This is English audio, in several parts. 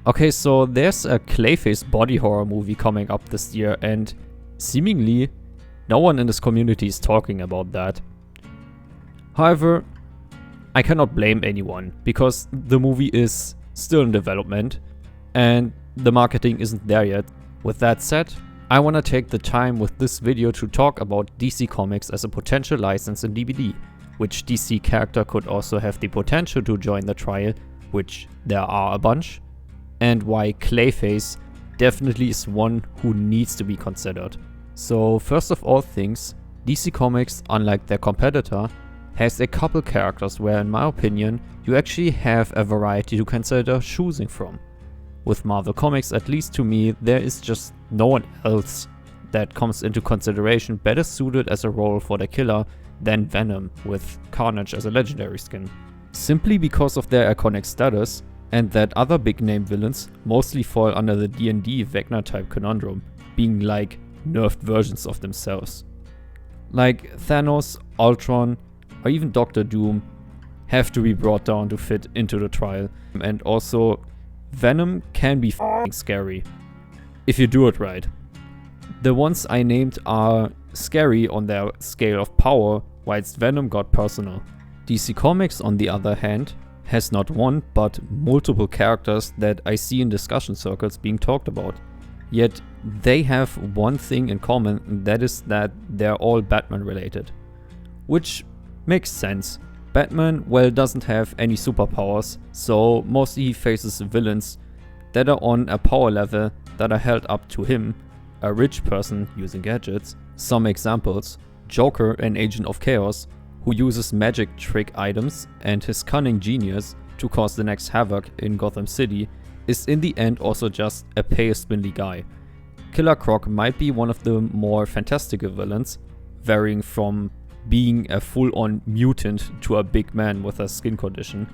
Okay, so there's a Clayface body horror movie coming up this year, and seemingly no one in this community is talking about that. However, I cannot blame anyone, because the movie is still in development and the marketing isn't there yet. With that said, I wanna take the time with this video to talk about DC Comics as a potential license in DBD, which DC character could also have the potential to join the trial, which there are a bunch, and why Clayface definitely is one who needs to be considered. So first of all things, DC Comics, unlike their competitor, has a couple characters where, in my opinion, you actually have a variety to consider choosing from. With Marvel Comics, at least to me, there is just no one else that comes into consideration better suited as a role for the killer than Venom, with Carnage as a legendary skin. Simply because of their iconic status, and that other big name villains mostly fall under the D&D Vecna type conundrum, being like nerfed versions of themselves. Like Thanos, Ultron, or even Doctor Doom have to be brought down to fit into the trial. And also, Venom can be f***ing scary, if you do it right. The ones I named are scary on their scale of power, whilst Venom got personal. DC Comics, on the other hand, has not one, but multiple characters that I see in discussion circles being talked about. Yet, they have one thing in common, and that is that they're all Batman related. Which makes sense. Batman, well, doesn't have any superpowers, so mostly he faces villains that are on a power level that are held up to him, a rich person using gadgets. Some examples: Joker, an agent of chaos, who uses magic trick items, and his cunning genius to cause the next havoc in Gotham City is in the end also just a pale-spindly guy. Killer Croc might be one of the more fantastical villains, varying from being a full-on mutant to a big man with a skin condition.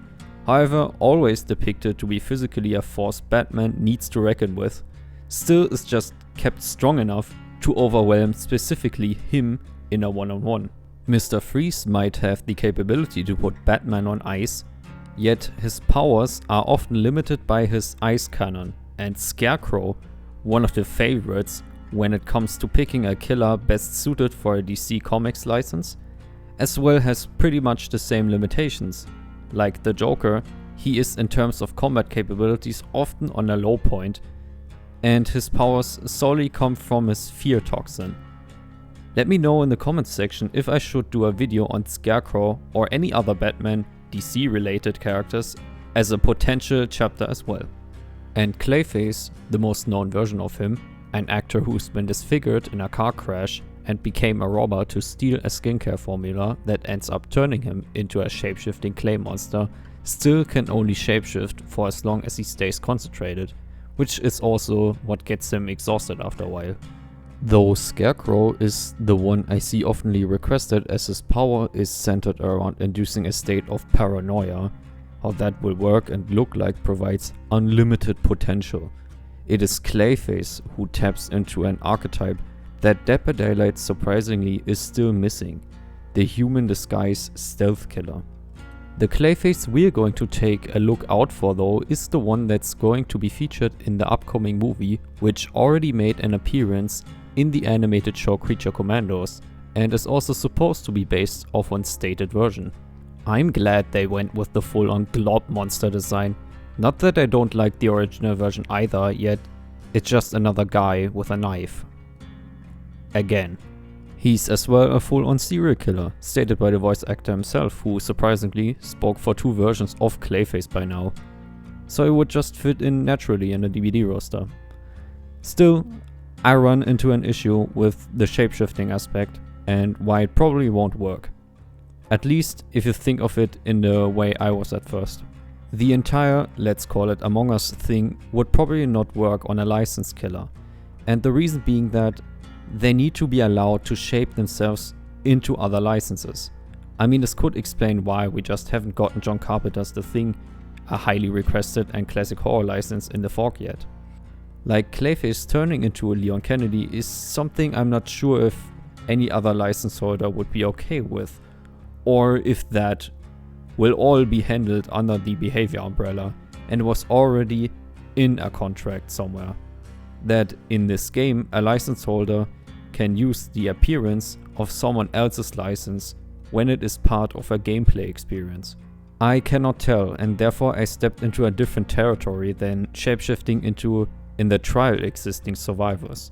However, always depicted to be physically a force Batman needs to reckon with, still is just kept strong enough to overwhelm specifically him in a one-on-one. Mr. Freeze might have the capability to put Batman on ice, yet his powers are often limited by his ice cannon, and Scarecrow, one of the favorites when it comes to picking a killer best suited for a DC Comics license, as well has pretty much the same limitations. Like the Joker, he is in terms of combat capabilities often on a low point, and his powers solely come from his fear toxin. Let me know in the comments section if I should do a video on Scarecrow or any other Batman DC related characters as a potential chapter as well. And Clayface, the most known version of him, an actor who's been disfigured in a car crash and became a robber to steal a skincare formula that ends up turning him into a shapeshifting clay monster, still can only shapeshift for as long as he stays concentrated, which is also what gets him exhausted after a while. Though Scarecrow is the one I see oftenly requested, as his power is centered around inducing a state of paranoia. How that will work and look like provides unlimited potential. It is Clayface who taps into an archetype that Dead by Daylight surprisingly is still missing: the human disguise stealth killer. The Clayface we're going to take a look out for though is the one that's going to be featured in the upcoming movie, which already made an appearance in the animated show Creature Commandos, and is also supposed to be based off one stated version. I'm glad they went with the full-on glob monster design. Not that I don't like the original version either, yet it's just another guy with a knife. Again. He's as well a full-on serial killer, stated by the voice actor himself, who surprisingly spoke for two versions of Clayface by now. So it would just fit in naturally in a DVD roster. Still, I run into an issue with the shapeshifting aspect and why it probably won't work. At least if you think of it in the way I was at first. The entire, let's call it Among Us thing, would probably not work on a licensed killer. And the reason being that they need to be allowed to shape themselves into other licenses. I mean, this could explain why we just haven't gotten John Carpenter's The Thing, a highly requested and classic horror license, in the fork yet. Like, Clayface turning into a Leon Kennedy is something I'm not sure if any other license holder would be okay with, or if that will all be handled under the behavior umbrella, and was already in a contract somewhere. That in this game, a license holder can use the appearance of someone else's license when it is part of a gameplay experience. I cannot tell, and therefore I stepped into a different territory than shapeshifting into in the trial existing survivors.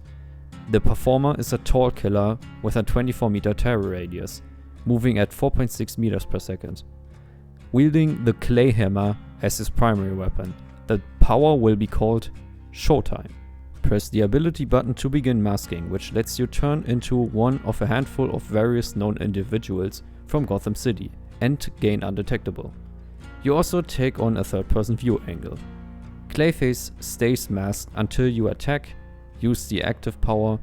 The performer is a tall killer with a 24-meter terror radius, moving at 4.6 meters per second. Wielding the clay hammer as his primary weapon, the power will be called Showtime. Press the ability button to begin masking, which lets you turn into one of a handful of various known individuals from Gotham City and gain undetectable. You also take on a third-person view angle. Clayface stays masked until you attack, use the active power,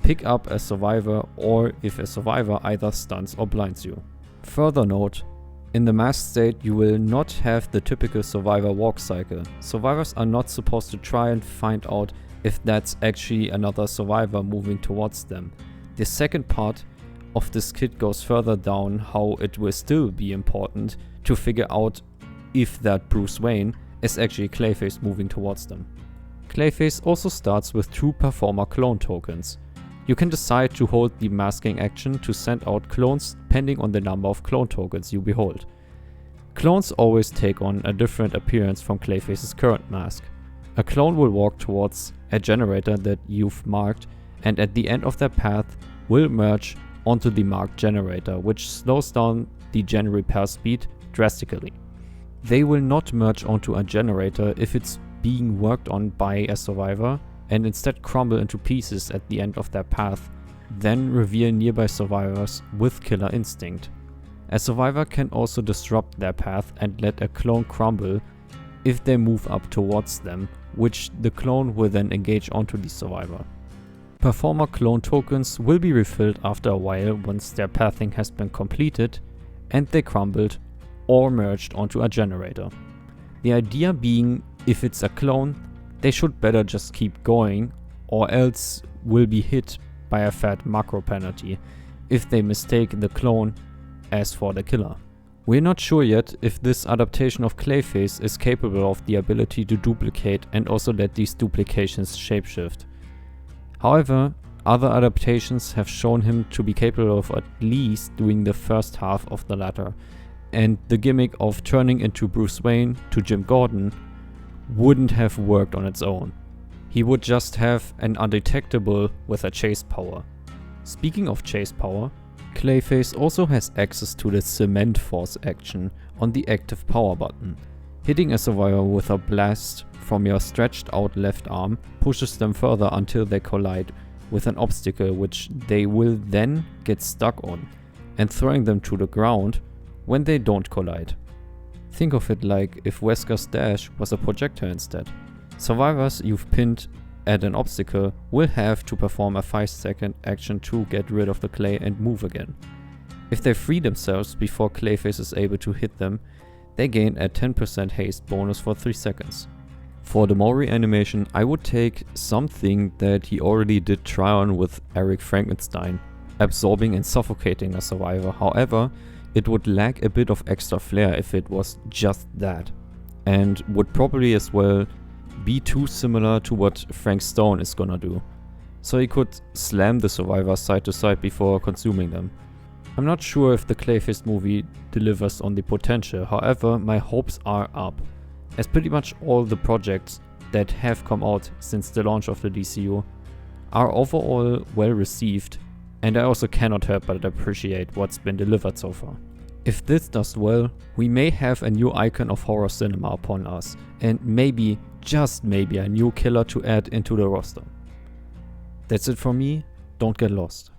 pick up a survivor, or if a survivor either stuns or blinds you. Further note, in the masked state you will not have the typical survivor walk cycle. Survivors are not supposed to try and find out if that's actually another survivor moving towards them. The second part of this kit goes further down how it will still be important to figure out if that Bruce Wayne is actually Clayface moving towards them. Clayface also starts with 2 performer clone tokens. You can decide to hold the masking action to send out clones depending on the number of clone tokens you behold. Clones always take on a different appearance from Clayface's current mask. A clone will walk towards a generator that you've marked, and at the end of their path will merge onto the marked generator, which slows down the gen repair speed drastically. They will not merge onto a generator if it's being worked on by a survivor, and instead crumble into pieces at the end of their path, then reveal nearby survivors with killer instinct. A survivor can also disrupt their path and let a clone crumble if they move up towards them, which the clone will then engage onto the survivor. Performer clone tokens will be refilled after a while once their pathing has been completed and they crumbled or merged onto a generator. The idea being, if it's a clone, they should better just keep going, or else will be hit by a fat macro penalty if they mistake the clone as for the killer. We're not sure yet if this adaptation of Clayface is capable of the ability to duplicate and also let these duplications shapeshift. However, other adaptations have shown him to be capable of at least doing the first half of the latter, and the gimmick of turning into Bruce Wayne to Jim Gordon wouldn't have worked on its own. He would just have an undetectable with a chase power. Speaking of chase power, Clayface also has access to the Cement Force action on the active power button. Hitting a survivor with a blast from your stretched out left arm pushes them further until they collide with an obstacle which they will then get stuck on, and throwing them to the ground when they don't collide. Think of it like if Wesker's dash was a projectile instead. Survivors you've pinned at an obstacle will have to perform a 5-second action to get rid of the clay and move again. If they free themselves before Clayface is able to hit them, they gain a 10% haste bonus for 3 seconds. For the Mori animation, I would take something that he already did try on with Eric Frankenstein, absorbing and suffocating a survivor. However, it would lack a bit of extra flair if it was just that, and would probably as well be too similar to what Frank Stone is gonna do. So he could slam the survivors side to side before consuming them. I'm not sure if the Clayface movie delivers on the potential, however my hopes are up, as pretty much all the projects that have come out since the launch of the DCU are overall well received, and I also cannot help but appreciate what's been delivered so far. If this does well, we may have a new icon of horror cinema upon us, and maybe, just maybe, a new killer to add into the roster. That's it from me, don't get lost.